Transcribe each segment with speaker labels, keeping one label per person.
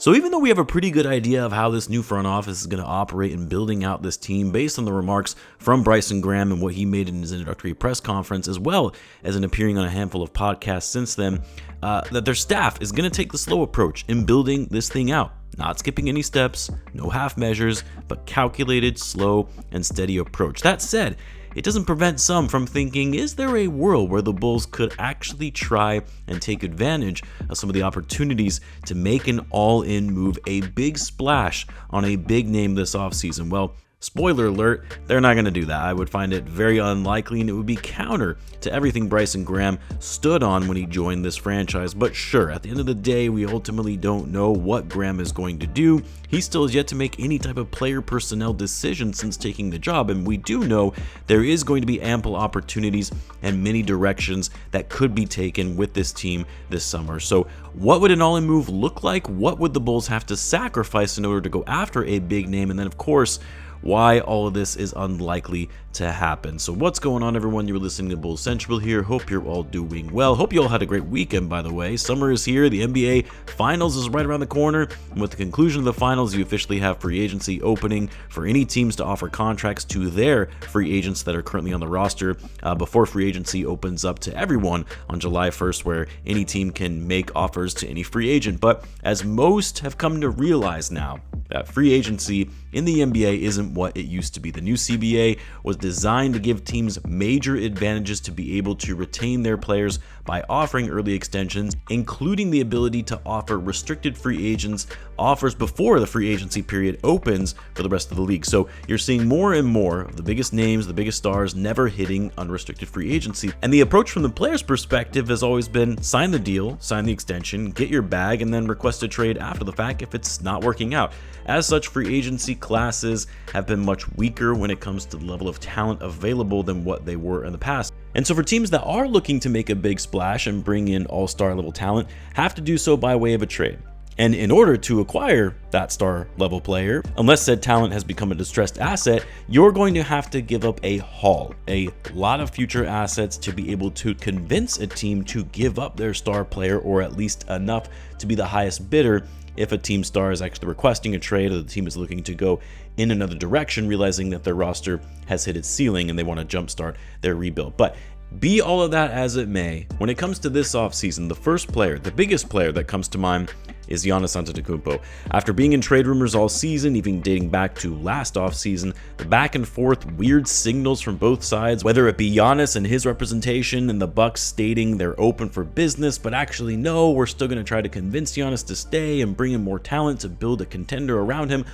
Speaker 1: So even though we have a pretty good idea of how this new front office is going to operate in building out this team based on the remarks from Bryson Graham and what he made in his introductory press conference, as well as in appearing on a handful of podcasts since then, that their staff is going to take the slow approach in building this thing out. Not skipping any steps, no half measures, but calculated, slow, and steady approach. That said, it doesn't prevent some from thinking, is there a world where the Bulls could actually try and take advantage of some of the opportunities to make an all-in move, a big splash on a big name this offseason? Well, spoiler alert, they're not going to do that. I would find it very unlikely, and it would be counter to everything Bryson Graham stood on when he joined this franchise. But sure, at the end of the day, we ultimately don't know what Graham is going to do. He still has yet to make any type of player personnel decision since taking the job, and we do know there is going to be ample opportunities and many directions that could be taken with this team this summer. So what would an all-in move look like? What would the Bulls have to sacrifice in order to go after a big name? And then, of course, why all of this is unlikely to happen. So what's going on, everyone? You're listening to Bulls Central here. Hope you're all doing well. Hope you all had a great weekend, by the way. Summer is here. The NBA Finals is right around the corner. And with the conclusion of the Finals, you officially have free agency opening for any teams to offer contracts to their free agents that are currently on the roster before free agency opens up to everyone on July 1st, where any team can make offers to any free agent. But as most have come to realize now, that free agency in the NBA isn't what it used to be. The new CBA was designed to give teams major advantages to be able to retain their players by offering early extensions, including the ability to offer restricted free agents offers before the free agency period opens for the rest of the league. So you're seeing more and more of the biggest names, the biggest stars never hitting unrestricted free agency. And the approach from the player's perspective has always been sign the deal, sign the extension, get your bag, and then request a trade after the fact if it's not working out. As such, free agency classes have been much weaker when it comes to the level of talent available than what they were in the past. And so for teams that are looking to make a big splash and bring in all-star level talent, have to do so by way of a trade. And in order to acquire that star level player, unless said talent has become a distressed asset, you're going to have to give up a haul, a lot of future assets to be able to convince a team to give up their star player, or at least enough to be the highest bidder if a team star is actually requesting a trade, or the team is looking to go in another direction, realizing that their roster has hit its ceiling and they want to jumpstart their rebuild. But be all of that as it may, when it comes to this offseason, the first player, the biggest player that comes to mind is Giannis Antetokounmpo. After being in trade rumors all season, even dating back to last offseason, the back and forth weird signals from both sides, whether it be Giannis and his representation and the Bucks stating they're open for business, but actually no, we're still going to try to convince Giannis to stay and bring in more talent to build a contender around him.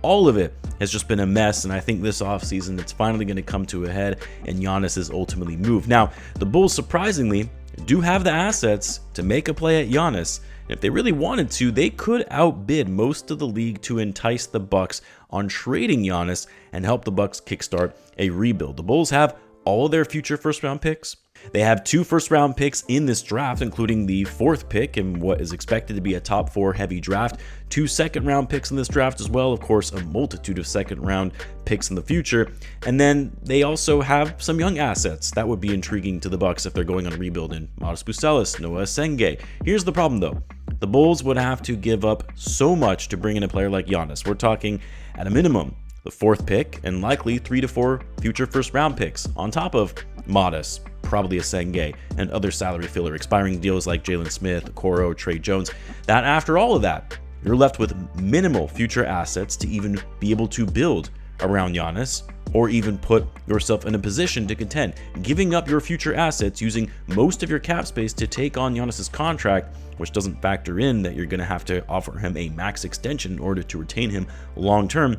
Speaker 1: All of it has just been a mess, and I think this offseason it's finally going to come to a head and Giannis is ultimately moved. Now, the Bulls surprisingly do have the assets to make a play at Giannis. If they really wanted to, they could outbid most of the league to entice the Bucks on trading Giannis and help the Bucks kickstart a rebuild. The Bulls have all of their future first-round picks. They have 2 first-round picks in this draft, including the 4th pick in what is expected to be a top 4 heavy draft. 2 second-round picks in this draft as well. Of course, a multitude of second-round picks in the future. And then they also have some young assets that would be intriguing to the Bucks if they're going on a rebuild in Modest Bucelis, Noah Senge. Here's the problem, though. The Bulls would have to give up so much to bring in a player like Giannis. We're talking, at a minimum, the 4th pick and likely 3 to 4 future first-round picks on top of Modest, probably a Senge, and other salary filler expiring deals like Jalen Smith, Okoro, Trey Jones. That after all of that, you're left with minimal future assets to even be able to build around Giannis, or even put yourself in a position to contend. Giving up your future assets using most of your cap space to take on Giannis's contract, which doesn't factor in that you're going to have to offer him a max extension in order to retain him long term,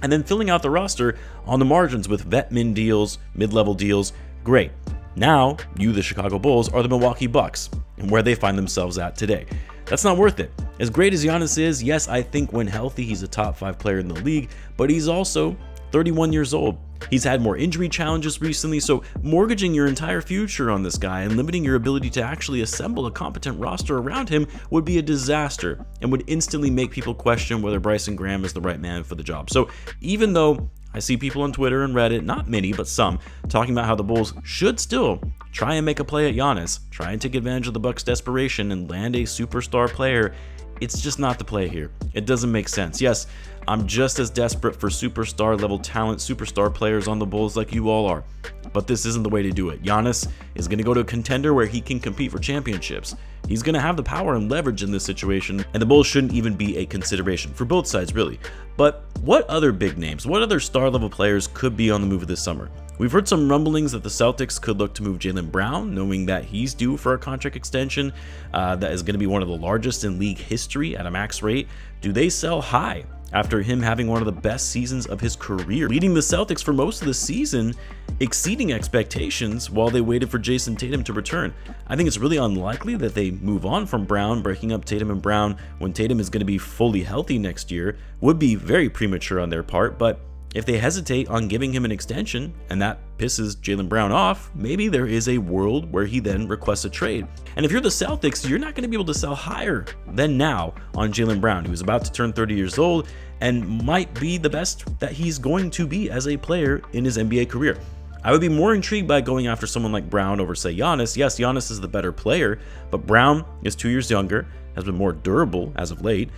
Speaker 1: and then filling out the roster on the margins with vet min deals, mid-level deals. Great. Now, you, the Chicago Bulls, are the Milwaukee Bucks, and where they find themselves at today. That's not worth it. As great as Giannis is, yes, I think when healthy, he's a top 5 player in the league, but he's also 31 years old. He's had more injury challenges recently, so mortgaging your entire future on this guy and limiting your ability to actually assemble a competent roster around him would be a disaster and would instantly make people question whether Bryson Graham is the right man for the job. So even though I see people on Twitter and Reddit, not many, but some, talking about how the Bulls should still try and make a play at Giannis, try and take advantage of the Bucks' desperation and land a superstar player, it's just not the play here. It doesn't make sense. Yes, I'm just as desperate for superstar level talent, superstar players on the Bulls like you all are, but this isn't the way to do it. Giannis is going to go to a contender where he can compete for championships. He's going to have the power and leverage in this situation, and the Bulls shouldn't even be a consideration for both sides, really. But what other big names, what other star level players could be on the move this summer? We've heard some rumblings that the Celtics could look to move Jaylen Brown, knowing that he's due for a contract extension that is going to be one of the largest in league history at a max rate. Do they sell high after him having one of the best seasons of his career, leading the Celtics for most of the season, exceeding expectations while they waited for Jason Tatum to return? I think it's really unlikely that they move on from Brown. Breaking up Tatum and Brown when Tatum is going to be fully healthy next year would be very premature on their part, but if they hesitate on giving him an extension and that pisses Jaylen Brown off, maybe there is a world where he then requests a trade. And if you're the Celtics, you're not going to be able to sell higher than now on Jaylen Brown, who's about to turn 30 years old and might be the best that he's going to be as a player in his NBA career. I would be more intrigued by going after someone like Brown over, say, Giannis. Yes, Giannis is the better player, but Brown is 2 years younger, has been more durable as of late.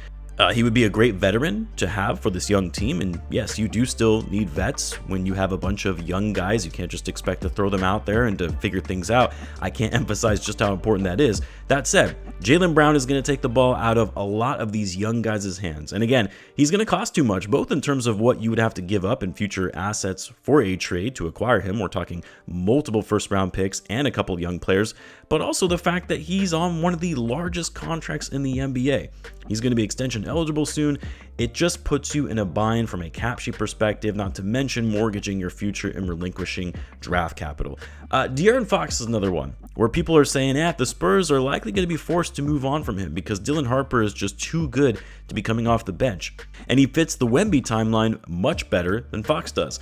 Speaker 1: He would be a great veteran to have for this young team, and yes, you do still need vets when you have a bunch of young guys. You can't just expect to throw them out there and to figure things out. I can't emphasize just how important that is. That said, Jaylen Brown is going to take the ball out of a lot of these young guys' hands, and again, he's going to cost too much, both in terms of what you would have to give up in future assets for a trade to acquire him. We're talking multiple first-round picks and a couple of young players, but also the fact that he's on one of the largest contracts in the NBA. He's going to be extension eligible soon. It just puts you in a bind from a cap sheet perspective, not to mention mortgaging your future and relinquishing draft capital. De'Aaron Fox is another one where people are saying, the Spurs are likely going to be forced to move on from him because Dylan Harper is just too good to be coming off the bench. And he fits the Wemby timeline much better than Fox does.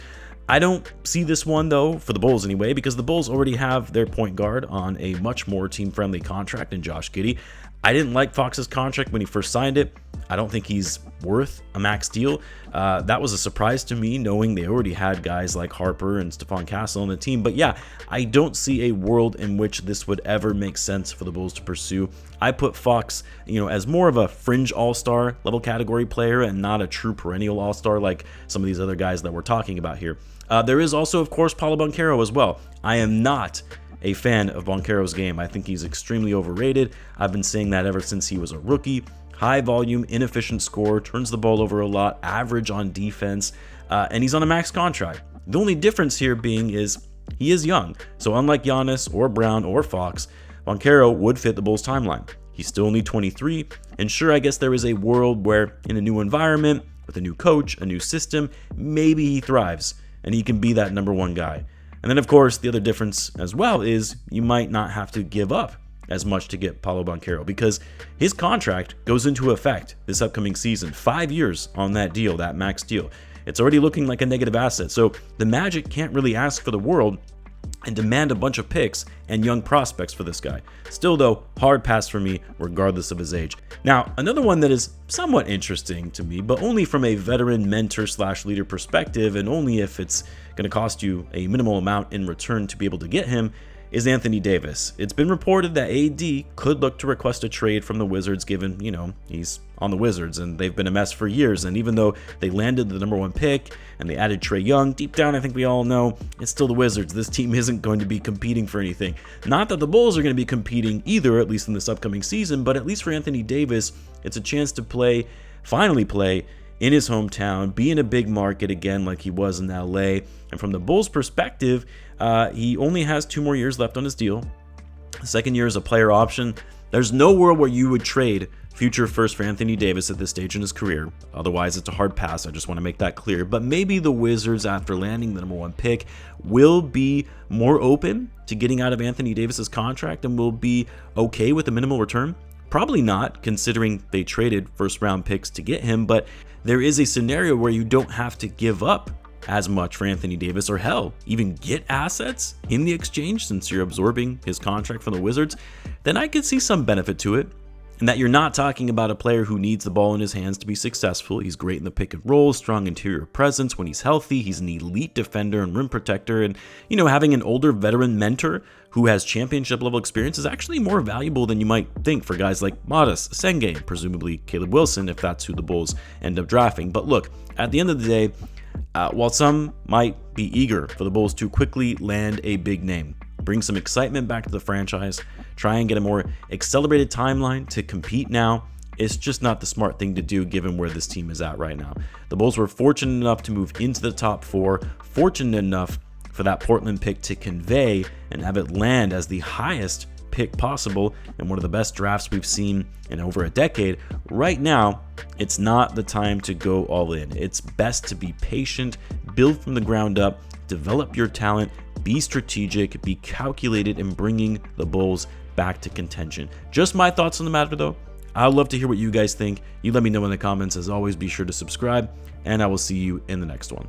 Speaker 1: I don't see this one, though, for the Bulls anyway, because the Bulls already have their point guard on a much more team-friendly contract in Josh Giddey. I didn't like Fox's contract when he first signed it. I don't think he's worth a max deal. That was a surprise to me, knowing they already had guys like Harper and Stephon Castle on the team. But yeah, I don't see a world in which this would ever make sense for the Bulls to pursue. I put Fox, as more of a fringe all-star level category player and not a true perennial all-star like some of these other guys that we're talking about here. There is also, of course, Paolo Banchero as well. I am not a fan of Banchero's game. I think he's extremely overrated. I've been saying that ever since he was a rookie. High volume, inefficient scorer, turns the ball over a lot, average on defense, and he's on a max contract. The only difference here being is he is young. So unlike Giannis or Brown or Fox, Banchero would fit the Bulls timeline. He's still only 23, and sure, I guess there is a world where in a new environment, with a new coach, a new system, maybe he thrives and he can be that number one guy. And then, of course, the other difference as well is you might not have to give up as much to get Paolo Banchero because his contract goes into effect this upcoming season. 5 years on that deal, that max deal. It's already looking like a negative asset. So the Magic can't really ask for the world and demand a bunch of picks and young prospects for this guy. Still, though, hard pass for me regardless of his age. Now, another one that is somewhat interesting to me, but only from a veteran mentor/leader perspective, and only if it's going to cost you a minimal amount in return to be able to get him, is Anthony Davis. It's been reported that AD could look to request a trade from the Wizards given, he's on the Wizards and they've been a mess for years. And even though they landed the number one pick and they added Trae Young, deep down I think we all know it's still the Wizards. This team isn't going to be competing for anything. Not that the Bulls are going to be competing either, at least in this upcoming season, but at least for Anthony Davis, it's a chance to finally play in his hometown, be in a big market again like he was in LA. And from the Bulls' perspective, he only has 2 more years left on his deal. The second year is a player option. There's no world where you would trade future first for Anthony Davis at this stage in his career. Otherwise, it's a hard pass. I just want to make that clear. But maybe the Wizards, after landing the number one pick, will be more open to getting out of Anthony Davis's contract and will be okay with a minimal return. Probably not, considering they traded first-round picks to get him, but there is a scenario where you don't have to give up as much for Anthony Davis, or hell, even get assets in the exchange since you're absorbing his contract from the Wizards, then I could see some benefit to it. And that you're not talking about a player who needs the ball in his hands to be successful. He's great in the pick and roll, strong interior presence when he's healthy. He's an elite defender and rim protector. And, having an older veteran mentor who has championship level experience is actually more valuable than you might think for guys like Modest, Senge, presumably Caleb Wilson, if that's who the Bulls end up drafting. But look, at the end of the day, while some might be eager for the Bulls to quickly land a big name, bring some excitement back to the franchise, try and get a more accelerated timeline to compete now, it's just not the smart thing to do given where this team is at right now. The Bulls were fortunate enough to move into the top 4, fortunate enough for that Portland pick to convey and have it land as the highest pick possible and one of the best drafts we've seen in over a decade. Right now, it's not the time to go all in. It's best to be patient, build from the ground up, develop your talent, be strategic, be calculated in bringing the Bulls back to contention. Just my thoughts on the matter though. I'd love to hear what you guys think. You let me know in the comments. As always, be sure to subscribe, and I will see you in the next one.